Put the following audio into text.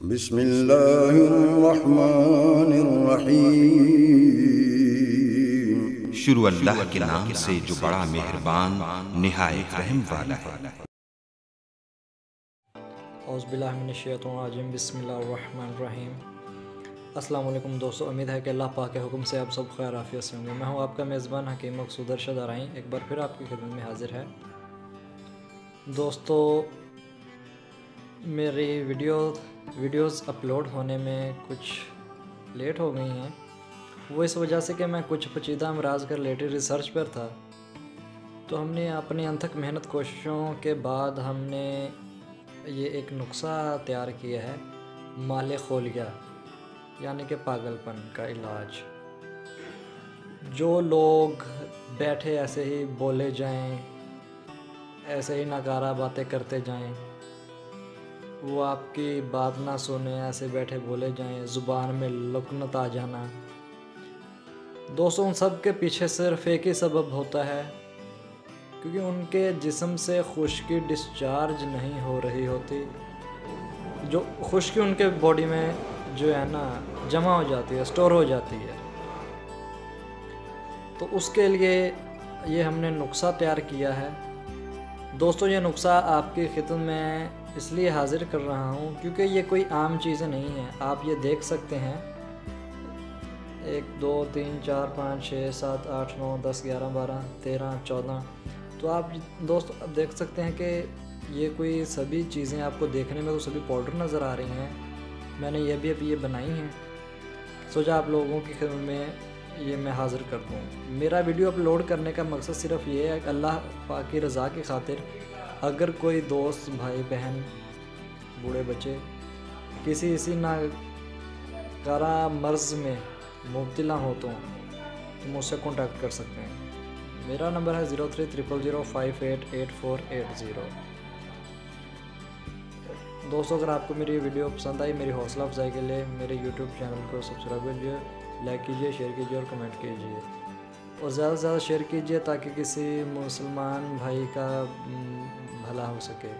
بسم اللہ الرحمن الرحیم۔ شروع اللہ کے نام سے جو بڑا مہربان نہایت رحم والا ہے۔ اعوذ باللہ من الشیطان الرجیم، بسم اللہ الرحمن الرحیم۔ السلام علیکم دوستو، امید ہے کہ اللہ پاک کے حکم سے آپ سب خیر عافیت سے ہوں گے۔ میں ہوں آپ کا میزبان حکیم مقصود ارشد آرائیں، ایک بار پھر آپ کی خدمت میں حاضر ہے۔ دوستو، میری ویڈیوز اپلوڈ ہونے میں کچھ لیٹ ہو گئی ہیں، وہ اس وجہ سے کہ میں کچھ پیچیدہ امراض کا ریلیٹڈ ریسرچ پر تھا۔ تو ہم نے اپنی انتھک محنت کوششوں کے بعد ہم نے یہ ایک نسخہ تیار کیا ہے، مال خولیہ یعنی کہ پاگل پن کا علاج۔ جو لوگ بیٹھے ایسے ہی بولے جائیں، ایسے ہی ناکارہ باتیں کرتے جائیں، وہ آپ کی بات نہ سنیں، ایسے بیٹھے بولے جائیں، زبان میں لکنت آ جانا، دوستوں ان سب کے پیچھے صرف ایک ہی سبب ہوتا ہے، کیونکہ ان کے جسم سے خشکی ڈسچارج نہیں ہو رہی ہوتی۔ جو خشکی ان کے باڈی میں جو ہے نا جمع ہو جاتی ہے، سٹور ہو جاتی ہے۔ تو اس کے لیے یہ ہم نے نسخہ تیار کیا ہے۔ دوستو، یہ نسخہ آپ کی خدمت میں اس لیے حاضر کر رہا ہوں کیونکہ یہ کوئی عام چیزیں نہیں ہیں۔ آپ یہ دیکھ سکتے ہیں، 1 2 3 4 5 6 7 8 9 10 11 12 13 14۔ تو آپ دوست اب دیکھ سکتے ہیں کہ یہ کوئی سبھی چیزیں آپ کو دیکھنے میں تو سبھی پاؤڈر نظر آ رہی ہیں۔ میں نے یہ بھی ابھی یہ بنائی ہیں، سوچا آپ لوگوں کی خدمت میں یہ میں حاضر کر دوں۔ میرا ویڈیو اپلوڈ کرنے کا مقصد صرف یہ ہے کہ اللہ پاک کی رضا کی خاطر اگر کوئی دوست، بھائی، بہن، بوڑھے بچے کسی اسی ناکارہ مرض میں مبتلا ہو تو مجھ سے کانٹیکٹ کر سکتے ہیں۔ میرا نمبر ہے 030005888480۔ دوستو، اگر آپ کو میری ویڈیو پسند آئی، میری حوصلہ افزائی کے لیے میرے یوٹیوب چینل کو سبسکرائب کیجیے، لائک کیجیے، شیئر کیجیے اور کمنٹ کیجیے، اور زیادہ سے زیادہ شیئر کیجیے تاکہ کسی مسلمان بھائی کا بھلا ہو سکے۔